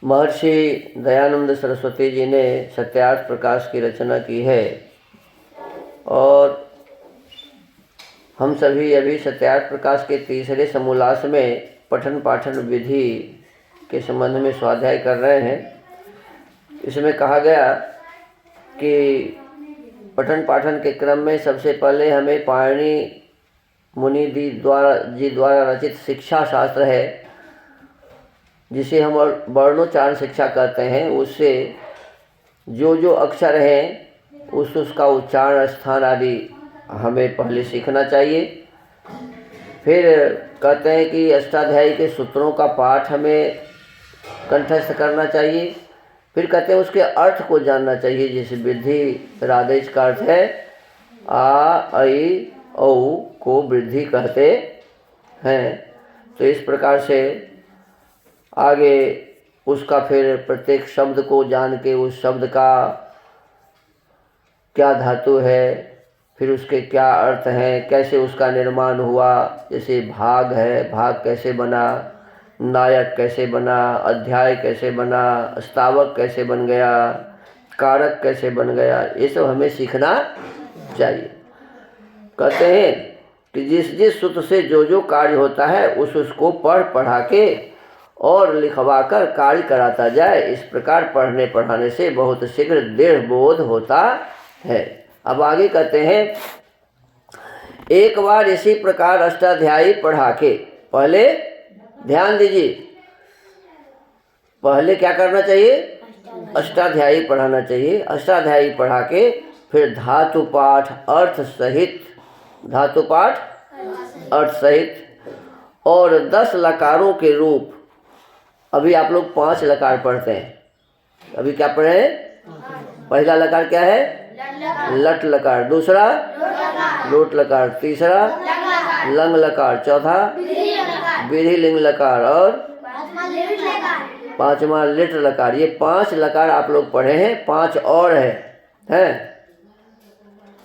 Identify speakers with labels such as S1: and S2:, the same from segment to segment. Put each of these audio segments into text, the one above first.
S1: महर्षि दयानंद सरस्वती जी ने सत्यार्थ प्रकाश की रचना की है और हम सभी अभी सत्यार्थ प्रकाश के तीसरे समोल्लास में पठन पाठन विधि के संबंध में स्वाध्याय कर रहे हैं। इसमें कहा गया कि पठन पाठन के क्रम में सबसे पहले हमें पाणिनि मुनि जी द्वारा रचित शिक्षा शास्त्र है, जिसे हम वर्णोच्चारण शिक्षा कहते हैं, उससे जो अक्षर हैं उसका उच्चारण स्थान आदि हमें पहले सीखना चाहिए। फिर कहते हैं कि अष्टाध्यायी के सूत्रों का पाठ हमें कंठस्थ करना चाहिए। फिर कहते हैं उसके अर्थ को जानना चाहिए, जैसे वृद्धि रादेश का अर्थ है आ ऐ औ को वृद्धि कहते हैं। तो इस प्रकार से आगे उसका फिर प्रत्येक शब्द को जान के उस शब्द का क्या धातु है, फिर उसके क्या अर्थ हैं, कैसे उसका निर्माण हुआ, जैसे भाग है, भाग कैसे बना, नायक कैसे बना, अध्याय कैसे बना, स्तावक कैसे बन गया, कारक कैसे बन गया, ये सब हमें सीखना चाहिए। कहते हैं कि जिस सूत्र से जो कार्य होता है उसको पढ़ा के और लिखवा कर कार्य कराता जाए। इस प्रकार पढ़ने पढ़ाने से बहुत शीघ्र दृढ़ बोध होता है। अब आगे कहते हैं, एक बार इसी प्रकार अष्टाध्यायी पढ़ा के, पहले ध्यान दीजिए, पहले क्या करना चाहिए? अष्टाध्यायी पढ़ाना चाहिए। अष्टाध्यायी पढ़ा के फिर धातु पाठ अर्थ सहित, धातु पाठ अर्थ सहित और 10 लकारों के रूप। अभी आप लोग 5 लकार पढ़ते हैं। अभी क्या पढ़े हैं? पहला लकार क्या है? लट लकार, दूसरा लोट लकार, तीसरा लंग लकार, चौथा विधि लिंग लकार और पांचवा लिट लकार। ये 5 लकार आप लोग पढ़े हैं, 5 और हैं।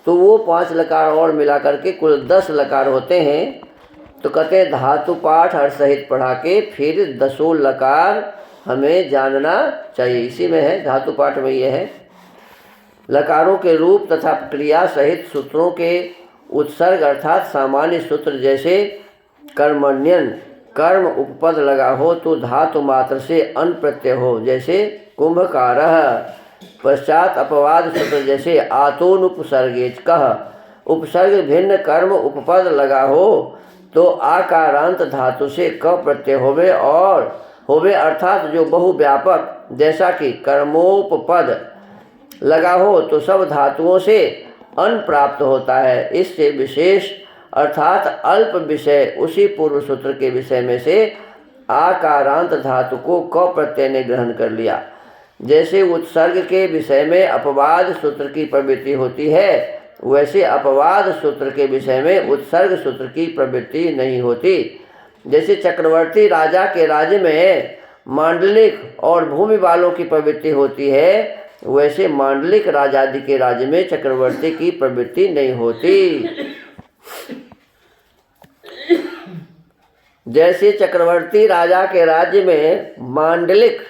S1: तो वो 5 लकार और मिला करके कुल 10 लकार होते हैं। तो कहते हैं धातु पाठ अर्थ सहित पढ़ा के फिर 10 लकार हमें जानना चाहिए। इसी में है, धातु पाठ में ये है। लकारों के रूप तथा क्रिया सहित सूत्रों के उत्सर्ग अर्थात सामान्य सूत्र, जैसे कर्मण्यन, कर्म उपपद लगा हो तो धातु मात्र से अन प्रत्यय हो, जैसे कुंभकारः। पश्चात अपवाद सूत्र, जैसे आतोन उपसर्गेच कह, उपसर्ग भिन्न कर्म उपपद लगा हो तो आकारांत धातु से क प्रत्यय होवे अर्थात जो बहुव्यापक, जैसा कि कर्मोपपद लगा हो तो सब धातुओं से अन प्राप्त होता है। इससे विशेष अर्थात अल्प विषय उसी पूर्व सूत्र के विषय में से आकारांत धातु को क प्रत्यय ने ग्रहण कर लिया। जैसे उत्सर्ग के विषय में अपवाद सूत्र की प्रवृत्ति होती है, वैसे अपवाद सूत्र के विषय में उत्सर्ग सूत्र की प्रवृत्ति नहीं होती। जैसे चक्रवर्ती राजा के राज्य में मांडलिक और भूमि वालों की प्रवृत्ति होती है, वैसे मांडलिक राजादि के राज्य में चक्रवर्ती की प्रवृत्ति नहीं होती। जैसे चक्रवर्ती राजा के राज्य में मांडलिक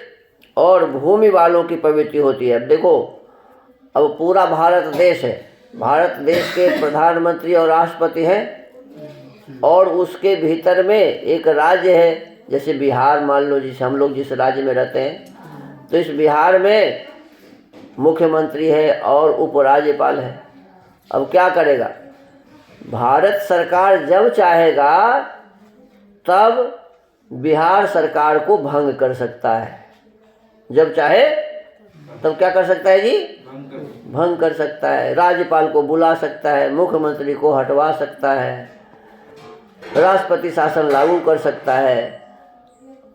S1: और भूमि वालों की प्रवृत्ति होती है। अब देखो, अब पूरा भारत देश है, भारत देश के प्रधानमंत्री और राष्ट्रपति हैं, और उसके भीतर में एक राज्य है, जैसे बिहार मान लो, जिसे हम लोग जिस राज्य में रहते हैं, तो इस बिहार में मुख्यमंत्री है और उपराज्यपाल है। अब क्या करेगा? भारत सरकार जब चाहेगा तब बिहार सरकार को भंग कर सकता है। जब चाहे तब क्या कर सकता है जी? भंग कर सकता है। राज्यपाल को बुला सकता है, मुख्यमंत्री को हटवा सकता है, राष्ट्रपति शासन लागू कर सकता है।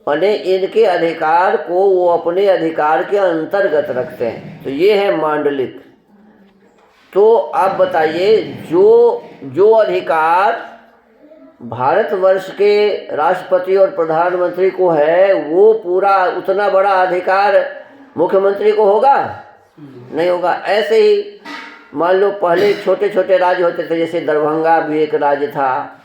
S1: अने इनके अधिकार को वो अपने अधिकार के अंतर्गत रखते हैं। तो ये है मांडलिक। तो आप बताइए, जो अधिकार भारतवर्ष के राष्ट्रपति और प्रधानमंत्री को है, वो पूरा उतना बड़ा अधिकार मुख्यमंत्री को होगा? नहीं होगा। ऐसे ही मान लो पहले छोटे छोटे राज्य होते थे, जैसे दरभंगा भी एक राज्य था,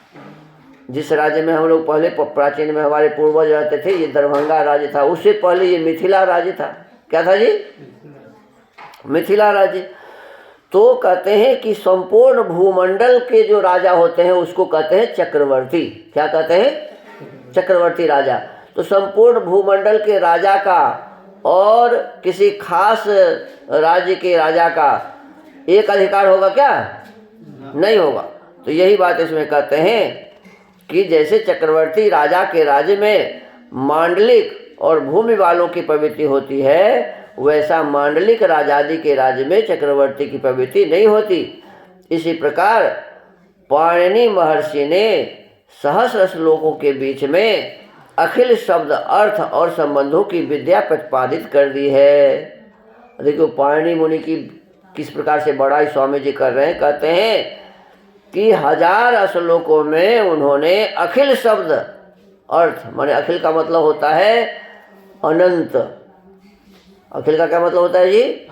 S1: जिस राज्य में हम लोग पहले प्राचीन में हमारे पूर्वज रहते थे, ये दरभंगा राज्य था। उससे पहले ये मिथिला राज्य था। क्या था जी? मिथिला राज्य। तो कहते हैं कि संपूर्ण भूमंडल के जो राजा होते हैं उसको कहते हैं चक्रवर्ती। क्या कहते हैं? चक्रवर्ती राजा। तो संपूर्ण भूमंडल के राजा का और किसी खास राज्य के राजा का एक अधिकार होगा क्या? नहीं होगा। तो यही बात इसमें कहते हैं कि जैसे चक्रवर्ती राजा के राज्य में मांडलिक और भूमि वालों की प्रवृत्ति होती है, वैसा मांडलिक राजादि के राज्य में चक्रवर्ती की प्रवृत्ति नहीं होती। इसी प्रकार पाणिनि महर्षि ने सहस्र श्लोकों के बीच में अखिल शब्द, अर्थ और संबंधों की विद्या प्रतिपादित कर दी है। देखो पाणिनि मुनि की किस प्रकार से बड़ाई स्वामी जी कर रहे हैं। कहते हैं कि 1000 श्लोकों में उन्होंने अखिल शब्द अर्थ, माने अखिल का मतलब होता है अनंत। अखिल का क्या मतलब होता है जी?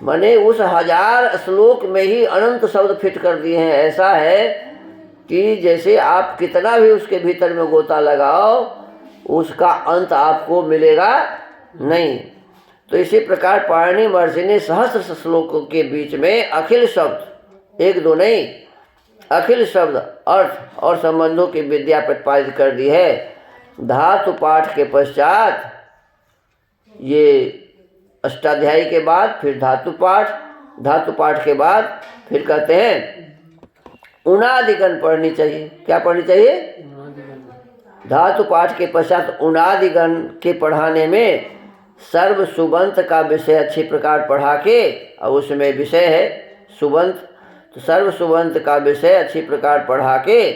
S1: माने उस 1000 श्लोक में ही अनंत शब्द फिट कर दिए हैं। ऐसा है कि जैसे आप कितना भी उसके भीतर में गोता लगाओ, उसका अंत आपको मिलेगा नहीं। तो इसी प्रकार पाणिनि महर्षि ने सहस्र श्लोकों के बीच में अखिल शब्द, एक दो नहीं, अखिल शब्द, अर्थ और संबंधों की विद्या प्रतिपादित कर दी है। धातु पाठ के पश्चात, ये अष्टाध्यायी के बाद फिर धातु पाठ, धातु पाठ के बाद फिर कहते हैं उनादिगण पढ़नी चाहिए। क्या पढ़नी चाहिए? धातु पाठ के पश्चात उनादिगण के पढ़ाने में सर्व सुबंत का विषय अच्छी प्रकार पढ़ा के, और उसमें विषय है सुबंत, तो सर्व सुबंत का विषय अच्छी प्रकार पढ़ा के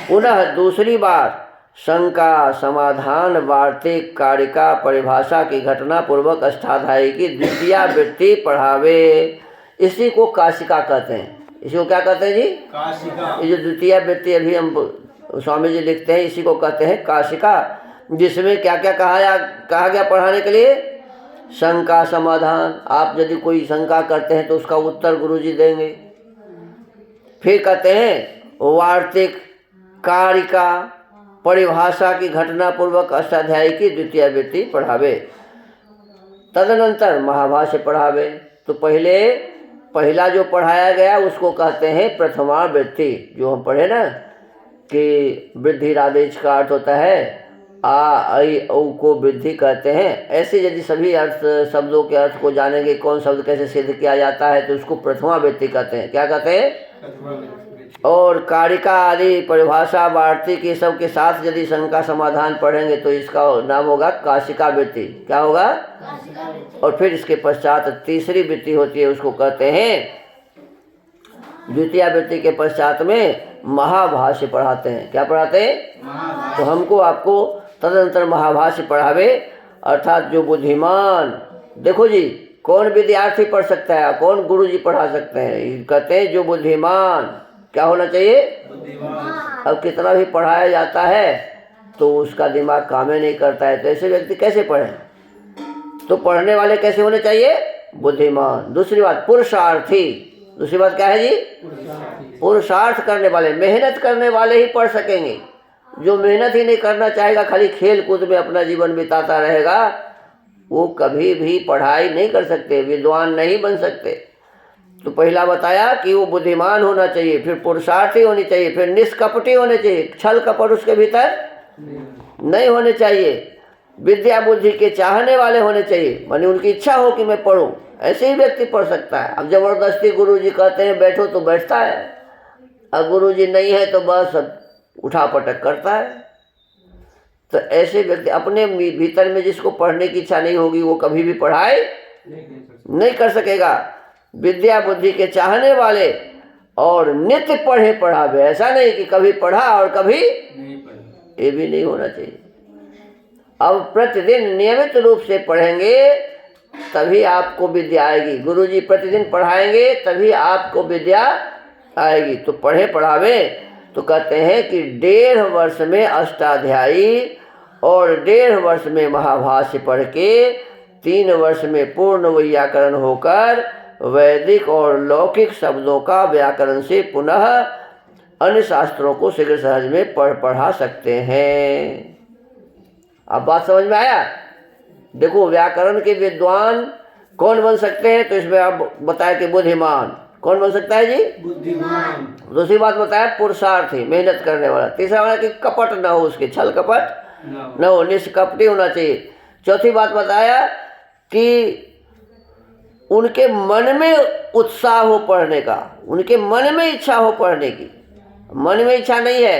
S1: पुनः दूसरी बार शंका, समाधान, वार्तिक, कारिका, परिभाषा की घटना पूर्वक अष्टाध्यायी की द्वितीय वृत्ति पढ़ावे। इसी को काशिका कहते हैं। इसी को क्या कहते हैं जी? काशिका। ये जो द्वितीय वृत्ति अभी हम स्वामी जी लिखते हैं, इसी को कहते हैं काशिका। जिसमें क्या क्या कहा गया पढ़ाने के लिए? शंका, समाधान। आप यदि कोई शंका करते हैं तो उसका उत्तर गुरुजी देंगे। फिर कहते हैं वार्तिक, कारिका, परिभाषा की घटना पूर्वक अष्टाध्यायी की द्वितीय वृत्ति पढ़ावे। तदनंतर महाभाष्य पढ़ावे। तो पहला जो पढ़ाया गया उसको कहते हैं प्रथमा वृत्ति। जो हम पढ़े ना कि वृद्धि आदेश का अर्थ होता है आ, ऐ, औ को वृद्धि कहते हैं। ऐसे यदि सभी अर्थ शब्दों के अर्थ को जानेंगे, कौन शब्द कैसे सिद्ध किया जाता है, तो उसको प्रथमा वृत्ति कहते हैं। क्या कहते हैं? और कारिका आदि, परिभाषा, वार्तिक, ये सब के साथ यदि शंका समाधान पढ़ेंगे तो इसका नाम होगा काशिका वृत्ति। क्या होगा? और फिर इसके पश्चात तीसरी वृत्ति होती है, उसको कहते हैं द्वितीय वृत्ति के पश्चात में महाभाष्य पढ़ाते हैं। क्या पढ़ाते हैं? तो हमको आपको तदनंतर महाभाष्य पढ़ावे। अर्थात जो बुद्धिमान, देखो जी कौन विद्यार्थी पढ़ सकता है, कौन गुरुजी पढ़ा सकते हैं? कहते हैं जो बुद्धिमान। क्या होना चाहिए? अब कितना भी पढ़ाया जाता है तो उसका दिमाग काम ही नहीं करता है, तो ऐसे व्यक्ति कैसे पढ़ें? तो पढ़ने वाले कैसे होने चाहिए? बुद्धिमान। दूसरी बात पुरुषार्थी। दूसरी बात क्या है जी? पुरुषार्थ करने वाले, मेहनत करने वाले ही पढ़ सकेंगे। जो मेहनत ही नहीं करना चाहेगा, खाली खेल कूद में अपना जीवन बिताता रहेगा, वो कभी भी पढ़ाई नहीं कर सकते, विद्वान नहीं बन सकते। तो पहला बताया कि वो बुद्धिमान होना चाहिए, फिर पुरुषार्थी होनी चाहिए, फिर निष्कपटी होने चाहिए, छल कपट उसके भीतर नहीं होने चाहिए, विद्या बुद्धि के चाहने वाले होने चाहिए, माने उनकी इच्छा हो कि मैं पढ़ूं, ऐसे ही व्यक्ति पढ़ सकता है। अब जबरदस्ती गुरुजी कहते हैं बैठो तो बैठता है, अब गुरुजी नहीं है तो बस उठा पटक करता है। तो ऐसे व्यक्ति अपने भीतर में जिसको पढ़ने की इच्छा नहीं होगी वो कभी भी पढ़ाई नहीं कर सकेगा। विद्या बुद्धि के चाहने वाले और नित्य पढ़े पढ़ावे, ऐसा नहीं कि कभी पढ़ा और कभी नहीं पढ़ा, ये भी नहीं होना चाहिए। अब प्रतिदिन नियमित रूप से पढ़ेंगे तभी आपको विद्या आएगी। गुरुजी प्रतिदिन पढ़ाएंगे तभी आपको विद्या आएगी। तो पढ़े पढ़ावे तो कहते हैं कि 1.5 वर्ष में अष्टाध्यायी और 1.5 वर्ष में महाभाष्य पढ़ के 3 वर्ष में पूर्ण व्याकरण होकर वैदिक और लौकिक शब्दों का व्याकरण से पुनः अन्य शास्त्रों को शीघ्र सहज में पढ़ा सकते हैं। अब बात समझ में आया? देखो, व्याकरण के विद्वान कौन बन सकते हैं? तो इसमें आप बताया कि बुद्धिमान। कौन बन सकता है जी?
S2: बुद्धिमान।
S1: दूसरी बात बताया पुरुषार्थी, मेहनत करने वाला। तीसरा वाला कि कपट ना हो, उसके छल कपट न हो, निष्कपटी होना चाहिए। चौथी बात बताया कि उनके मन में उत्साह हो पढ़ने का, उनके मन में इच्छा हो पढ़ने की। मन में इच्छा नहीं है।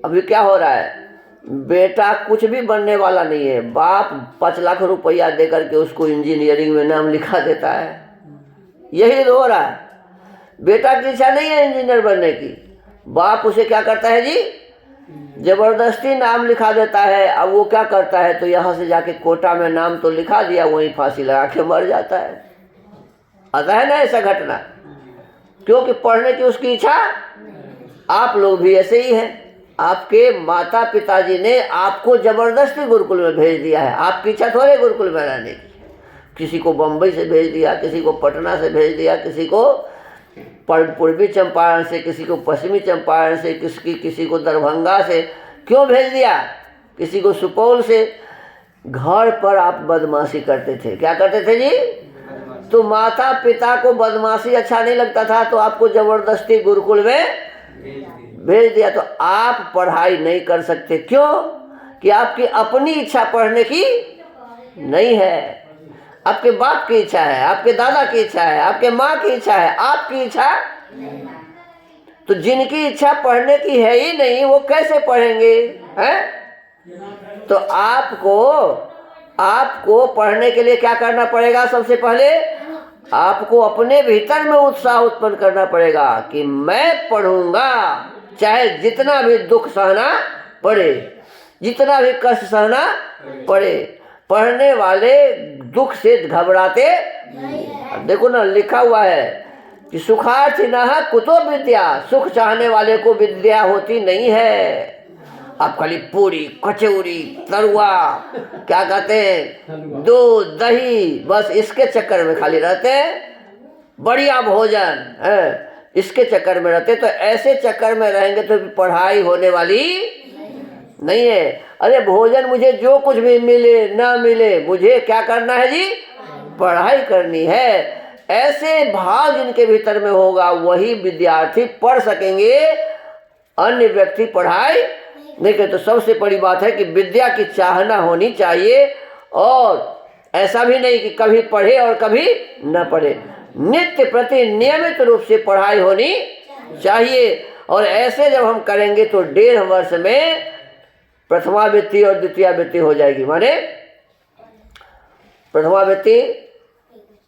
S1: अभी क्या हो रहा है, बेटा कुछ भी बनने वाला नहीं है, बाप 5 लाख रुपया दे करके उसको इंजीनियरिंग में नाम लिखा देता है। यही तो हो रहा है। बेटा की इच्छा नहीं है इंजीनियर बनने की, बाप उसे क्या करता है जी, जबरदस्ती नाम लिखा देता है। अब वो क्या करता है, तो यहाँ से जाके कोटा में नाम तो लिखा दिया, वहीं फांसी लगा के मर जाता है। आता है ना ऐसा घटना, क्योंकि पढ़ने की उसकी इच्छा। आप लोग भी ऐसे ही हैं। आपके माता पिताजी ने आपको जबरदस्ती गुरुकुल में भेज दिया है, आपकी इच्छा थोड़े गुरुकुल में रहने की। किसी को बम्बई से भेज दिया, किसी को पटना से भेज दिया, किसी को पूर्वी चंपारण से, किसी को पश्चिमी चंपारण से, किसी को दरभंगा से। क्यों भेज दिया? किसी को सुपौल से। घर पर आप बदमाशी करते थे। क्या करते थे जी? तो माता पिता को बदमाशी अच्छा नहीं लगता था, तो आपको जबरदस्ती गुरुकुल में भेज दिया। तो आप पढ़ाई नहीं कर सकते। क्यों? कि आपकी अपनी इच्छा पढ़ने की नहीं है। आपके बाप की इच्छा है, आपके दादा की इच्छा है, आपके माँ की इच्छा है, आपकी इच्छा। तो जिनकी इच्छा पढ़ने की है ही नहीं, वो कैसे पढ़ेंगे? हैं? तो आपको पढ़ने के लिए क्या करना पड़ेगा? सबसे पहले आपको अपने भीतर में उत्साह उत्पन्न करना पड़ेगा कि मैं पढ़ूंगा, चाहे जितना भी दुख सहना पड़े, जितना भी कष्ट सहना पड़े। पढ़ने वाले दुख से घबराते नहीं। देखो ना, लिखा हुआ है कि सुखार्थी न कुतो विद्या, सुख चाहने वाले को विद्या होती नहीं है। आप खाली पूरी, कचौरी, तरुआ, क्या कहते हैं, दूध, दही, बस इसके चक्कर में खाली रहते हैं। बढ़िया भोजन है, इसके चक्कर में रहते। तो ऐसे चक्कर में रहेंगे तो पढ़ाई होने वाली नहीं है। अरे भोजन मुझे जो कुछ भी मिले ना मिले, मुझे क्या करना है जी? पढ़ाई करनी है। ऐसे भाव जिनके भीतर में होगा वही विद्यार्थी पढ़ सकेंगे, अन्य व्यक्ति पढ़ाई नहीं करे। तो सबसे बड़ी बात है कि विद्या की चाहना होनी चाहिए, और ऐसा भी नहीं कि कभी पढ़े और कभी न पढ़े। नित्य प्रति नियमित रूप से पढ़ाई होनी चाहिए। और ऐसे जब हम करेंगे तो 1.5 वर्ष में प्रथमावृत्ति और द्वितीयावृत्ति हो जाएगी। माने प्रथमावृत्ति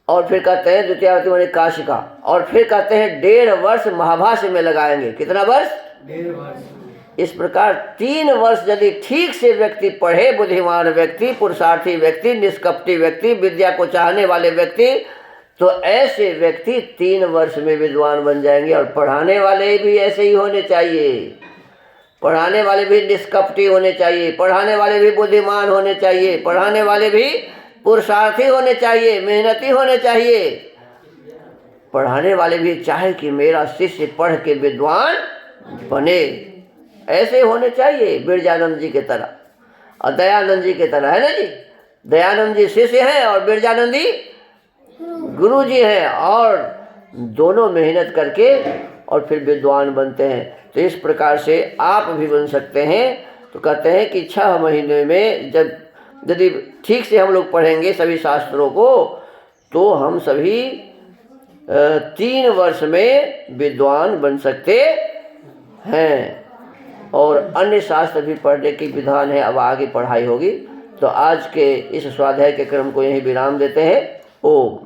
S1: और फिर कहते हैं द्वितीयावृत्ति माने काशिका, और फिर कहते हैं 1.5 वर्ष महाभाष्य में लगाएंगे। कितना वर्ष?
S2: 1.5 वर्ष।
S1: इस प्रकार 3 वर्ष यदि ठीक से व्यक्ति पढ़े, बुद्धिमान व्यक्ति, पुरुषार्थी व्यक्ति, निष्कपटी व्यक्ति, विद्या को चाहने वाले व्यक्ति, तो ऐसे व्यक्ति 3 वर्ष में विद्वान बन जाएंगे। और पढ़ाने वाले भी ऐसे ही होने चाहिए। पढ़ाने वाले भी निष्कपटी होने चाहिए, पढ़ाने वाले भी बुद्धिमान होने चाहिए, पढ़ाने वाले भी पुरुषार्थी होने चाहिए, मेहनती होने चाहिए। पढ़ाने वाले भी चाहे कि मेरा शिष्य पढ़ के विद्वान बने, ऐसे होने चाहिए। बिरजानंद जी के तरह और दयानंद जी के तरह, है ना जी? दयानंद जी शिष्य हैं और बिरजानंद जी गुरु जी हैं, और दोनों मेहनत करके और फिर विद्वान बनते हैं। तो इस प्रकार से आप भी बन सकते हैं। तो कहते हैं कि 6 महीने में जब यदि ठीक से हम लोग पढ़ेंगे सभी शास्त्रों को, तो हम सभी 3 वर्ष में विद्वान बन सकते हैं। और अन्य शास्त्र भी पढ़ने की विधान है, अब आगे पढ़ाई होगी। तो आज के इस स्वाध्याय के क्रम को यहीं विराम देते हैं। ओम।